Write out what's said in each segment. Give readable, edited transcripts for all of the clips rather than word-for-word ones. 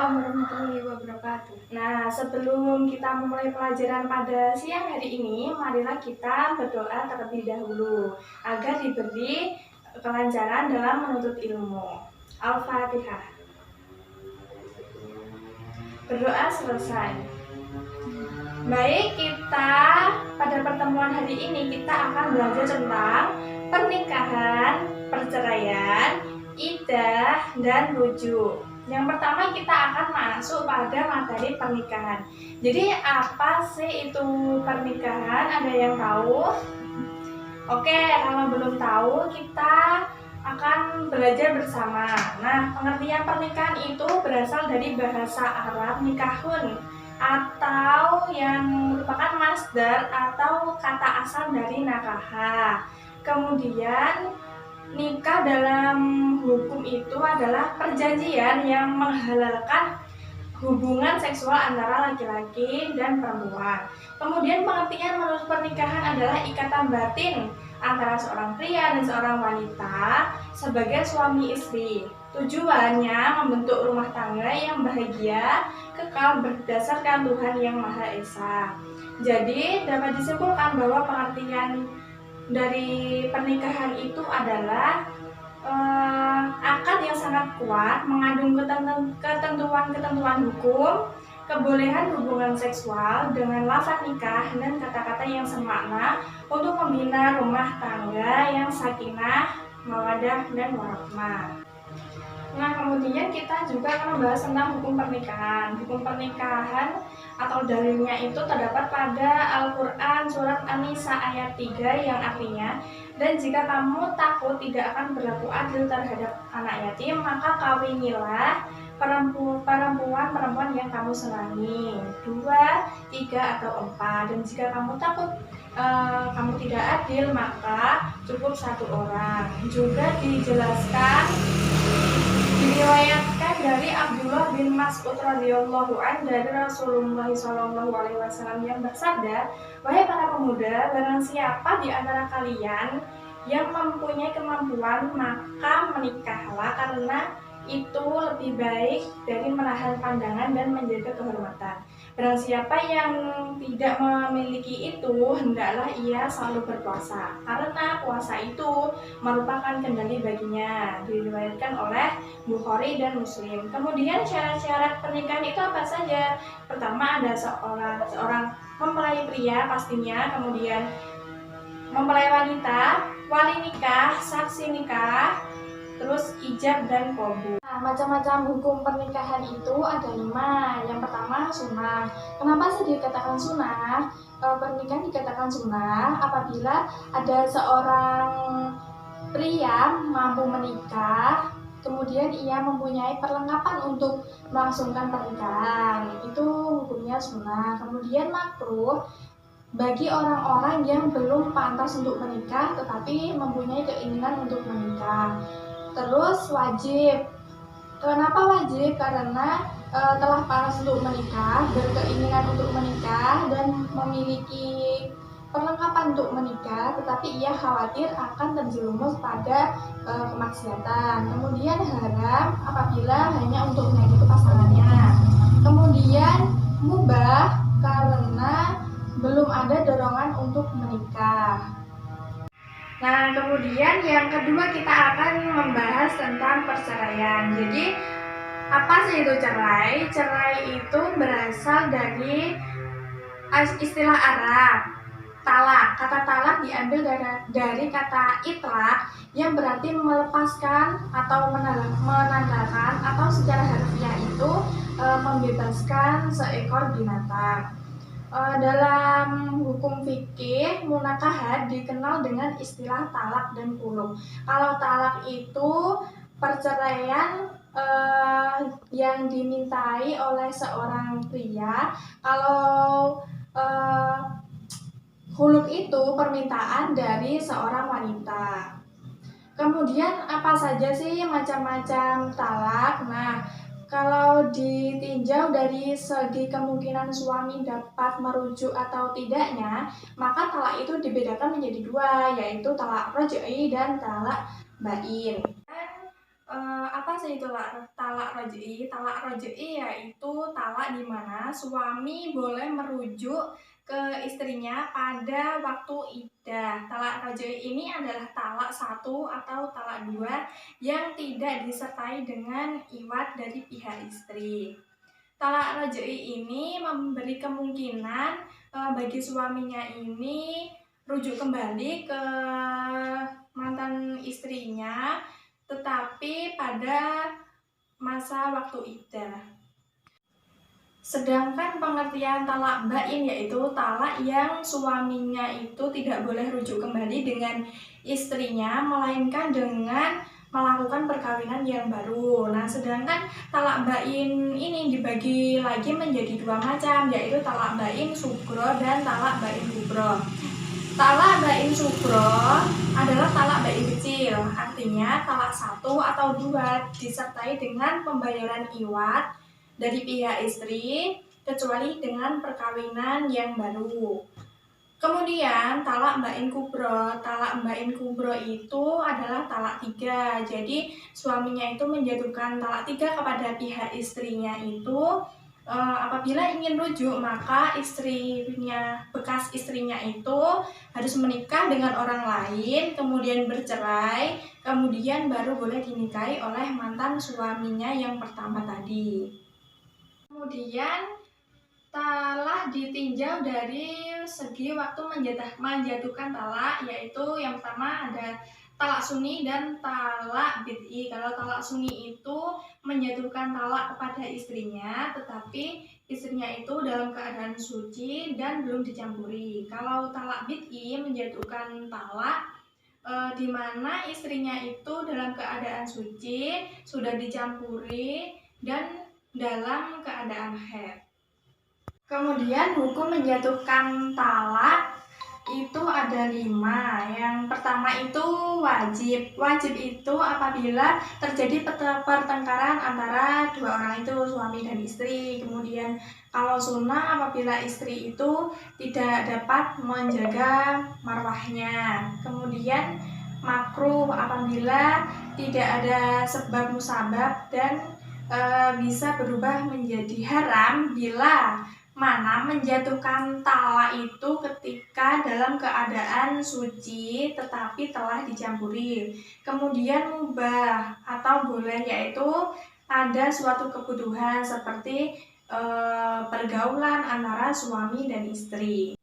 Waalaikumsalam warahmatullahi wabarakatuh. Nah, sebelum kita memulai pelajaran pada siang hari ini, marilah kita berdoa terlebih dahulu agar diberi kelancaran dalam menuntut ilmu. Al-Fatihah. Berdoa selesai. Baik, kita pada pertemuan hari ini kita akan belajar tentang pernikahan, perceraian, iddah, dan rujuk. Yang pertama kita akan masuk pada materi pernikahan. Jadi apa sih itu pernikahan? Ada yang tahu? Oke, kalau belum tahu kita akan belajar bersama. Nah, pengertian pernikahan itu berasal dari bahasa Arab nikahun, atau yang merupakan masdar atau kata asal dari nakaha. Kemudian nikah dalam hukum itu adalah perjanjian yang menghalalkan hubungan seksual antara laki-laki dan perempuan. Kemudian pengertian menurut pernikahan adalah ikatan batin antara seorang pria dan seorang wanita sebagai suami istri. Tujuannya membentuk rumah tangga yang bahagia, kekal berdasarkan Tuhan Yang Maha Esa. Jadi dapat disimpulkan bahwa pengertian dari pernikahan itu adalah akad yang sangat kuat, mengandung ketentuan-ketentuan hukum, kebolehan hubungan seksual dengan lafaz nikah dan kata-kata yang semakna untuk membina rumah tangga yang sakinah, mawaddah, dan warahmah. Nah, kemudian kita juga akan membahas tentang hukum pernikahan. Hukum pernikahan atau dalilnya itu terdapat pada Al-Quran Surat An-Nisa ayat 3 yang artinya, dan jika kamu takut tidak akan berlaku adil terhadap anak yatim, maka kawinilah perempuan yang kamu senangi, 2, 3, atau 4. Dan jika kamu takut kamu tidak adil, maka cukup 1 orang. Juga dijelaskan, diriwayatkan dari Abdullah bin Mas'ud radhiyallahu anhu dari Rasulullah SAW yang bersabda, "Wahai para pemuda, barang siapa di antara kalian yang mempunyai kemampuan, maka menikahlah, karena itu lebih baik dari menahan pandangan dan menjaga kehormatan. Barang siapa yang tidak memiliki itu, hendaklah ia selalu berpuasa, karena puasa itu merupakan kendali baginya." Diriwayatkan oleh Bukhari dan Muslim. Kemudian syarat-syarat pernikahan itu apa saja? Pertama, ada seorang mempelai pria pastinya, kemudian mempelai wanita, wali nikah, saksi nikah, terus ijab dan qabul. Nah, macam-macam hukum pernikahan itu ada 5. Yang pertama, sunnah. Kenapa sih dikatakan sunnah? Pernikahan dikatakan sunnah apabila ada seorang pria mampu menikah, kemudian ia mempunyai perlengkapan untuk melangsungkan pernikahan. Itu hukumnya sunnah. Kemudian makruh bagi orang-orang yang belum pantas untuk menikah tetapi mempunyai keinginan untuk menikah. Terus wajib. Kenapa wajib? Karena telah pantas untuk menikah, berkeinginan untuk menikah, dan memiliki perlengkapan untuk menikah, tetapi ia khawatir akan terjerumus pada kemaksiatan. Kemudian haram apabila hanya untuk menyakiti pasangannya. Kemudian mubah karena belum ada dorongan untuk menikah. Nah, kemudian yang kedua kita akan membahas tentang perceraian. Jadi, apa sih itu cerai? Cerai itu berasal dari istilah Arab, talak. Kata talak diambil dari kata itlaq yang berarti melepaskan atau menanggalkan, atau secara harfiah itu membebaskan seekor binatang. Dalam hukum fikih, munakahat dikenal dengan istilah talak dan khulu. Kalau talak itu perceraian yang dimintai oleh seorang pria. Kalau khulu itu permintaan dari seorang wanita. Kemudian apa saja sih macam-macam talak? Nah, kalau ditinjau dari segi kemungkinan suami dapat merujuk atau tidaknya, maka talak itu dibedakan menjadi 2, yaitu talak raj'i dan talak bain. Apa sih itu talak roj'i? Talak roj'i yaitu talak di mana suami boleh merujuk ke istrinya pada waktu iddah. Talak roj'i ini adalah talak satu atau talak dua yang tidak disertai dengan iwad dari pihak istri. Talak roj'i ini memberi kemungkinan bagi suaminya ini rujuk kembali ke mantan istrinya, tetapi pada masa waktu iddah. Sedangkan pengertian talak bain yaitu talak yang suaminya itu tidak boleh rujuk kembali dengan istrinya, melainkan dengan melakukan perkawinan yang baru. Nah, sedangkan talak bain ini dibagi lagi menjadi dua macam, yaitu talak bain sugro dan talak bain kubro. Talak bain sugro adalah talak bain kecil, artinya talak satu atau dua disertai dengan pembayaran iwad dari pihak istri, kecuali dengan perkawinan yang baru. Kemudian talak bain kubro. Talak bain kubro itu adalah talak tiga. Jadi suaminya itu menjatuhkan talak tiga kepada pihak istrinya itu apabila ingin rujuk, maka bekas istrinya itu harus menikah dengan orang lain, kemudian bercerai, kemudian baru boleh dinikahi oleh mantan suaminya yang pertama tadi. Kemudian talak ditinjau dari segi waktu menjatuhkan talak, yaitu yang pertama ada talak sunni dan talak bid'i. Kalau talak sunni itu menjatuhkan talak kepada istrinya, tetapi istrinya itu dalam keadaan suci dan belum dicampuri. Kalau talak bid'i menjatuhkan talak di mana istrinya itu dalam keadaan suci, sudah dicampuri, dan dalam keadaan haid. Kemudian hukum menjatuhkan talak itu ada 5. Yang pertama itu wajib. Wajib itu apabila terjadi pertengkaran antara dua orang itu, suami dan istri. Kemudian kalau sunnah apabila istri itu tidak dapat menjaga marwahnya. Kemudian makruh apabila tidak ada sebab musabab dan bisa berubah menjadi haram bila mana menjatuhkan talak itu ketika dalam keadaan suci tetapi telah dicampuri. Kemudian mubah atau boleh, yaitu ada suatu kebutuhan seperti pergaulan antara suami dan istri.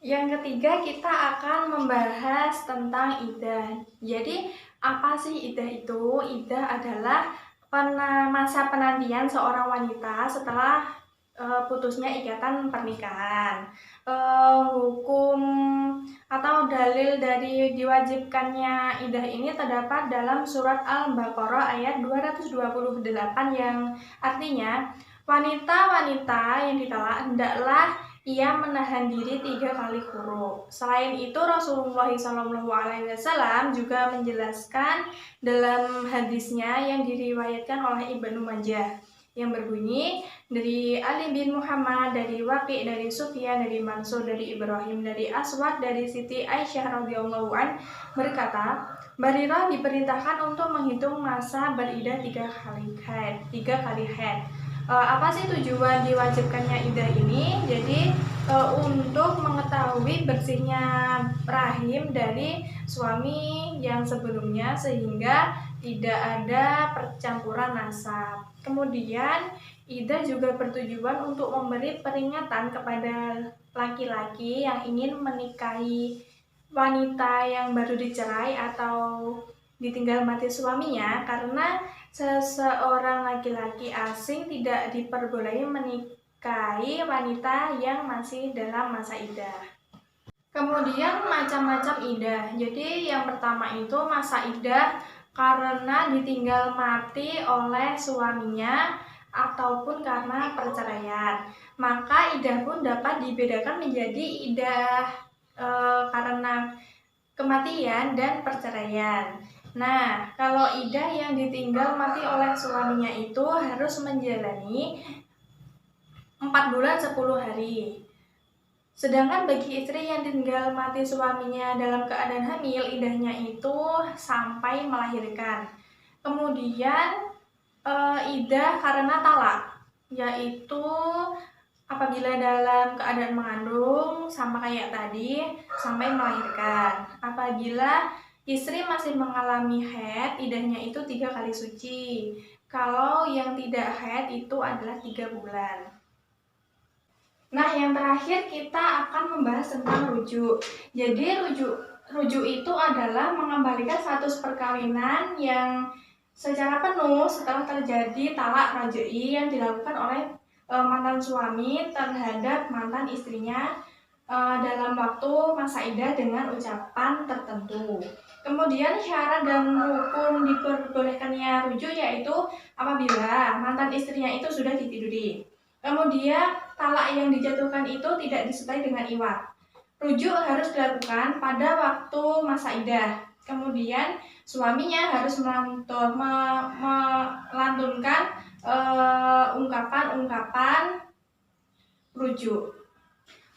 Yang ketiga, kita akan membahas tentang iddah. Jadi apa sih iddah itu? Iddah adalah masa penantian seorang wanita setelah putusnya ikatan pernikahan. Hukum atau dalil dari diwajibkannya iddah ini terdapat dalam surat Al-Baqarah ayat 228 yang artinya wanita-wanita yang ditalak hendaklah ia menahan diri 3 kali huruf. Selain itu Rasulullah SAW juga menjelaskan dalam hadisnya yang diriwayatkan oleh Ibnu Majah yang berbunyi dari Ali bin Muhammad, dari Waqi, dari Sufyan, dari Mansur, dari Ibrahim, dari Aswad, dari Siti Aisyah radhiyallahu an berkata, Barirah diperintahkan untuk menghitung masa beriddah 3 kali haid. Apa sih tujuan diwajibkannya iddah ini? Jadi untuk mengetahui bersihnya rahim dari suami yang sebelumnya sehingga tidak ada percampuran nasab. Kemudian iddah juga bertujuan untuk memberi peringatan kepada laki-laki yang ingin menikahi wanita yang baru dicerai atau ditinggal mati suaminya, karena seseorang laki-laki asing tidak diperbolehkan menikahi wanita yang masih dalam masa iddah. Kemudian macam-macam iddah. Jadi yang pertama itu masa iddah karena ditinggal mati oleh suaminya ataupun karena perceraian. Maka iddah pun dapat dibedakan menjadi iddah karena kematian dan perceraian. Nah, kalau iddah yang ditinggal mati oleh suaminya itu harus menjalani 4 bulan 10 hari. Sedangkan bagi istri yang ditinggal mati suaminya dalam keadaan hamil, iddahnya itu sampai melahirkan. Kemudian iddah karena talak, yaitu apabila dalam keadaan mengandung sama kayak tadi sampai melahirkan. Apabila istri masih mengalami haid, iddahnya itu 3 kali suci. Kalau yang tidak haid itu adalah 3 bulan. Nah, yang terakhir kita akan membahas tentang rujuk. Jadi rujuk itu adalah mengembalikan status perkawinan yang secara penuh setelah terjadi talak raj'i yang dilakukan oleh mantan suami terhadap mantan istrinya dalam waktu masa iddah dengan ucapan tertentu. Kemudian syarat dan rukun diperbolehkannya rujuk yaitu apabila mantan istrinya itu sudah ditiduri. Kemudian talak yang dijatuhkan itu tidak disertai dengan iwat. Rujuk harus dilakukan pada waktu masa iddah. Kemudian suaminya harus melantunkan ungkapan-ungkapan rujuk.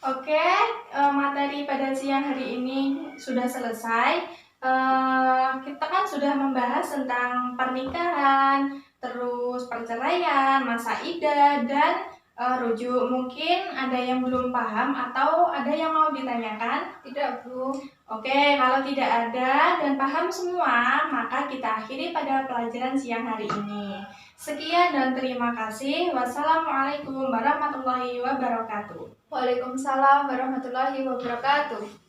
Oke, materi pada siang hari ini sudah selesai. Kita kan sudah membahas tentang pernikahan, terus perceraian, masa iddah, dan rujuk. Mungkin ada yang belum paham atau ada yang mau ditanyakan? Tidak, Bu. Oke, kalau tidak ada dan paham semua, maka kita akhiri pada pelajaran siang hari ini. Sekian dan terima kasih. Wassalamualaikum warahmatullahi wabarakatuh. Waalaikumsalam warahmatullahi wabarakatuh.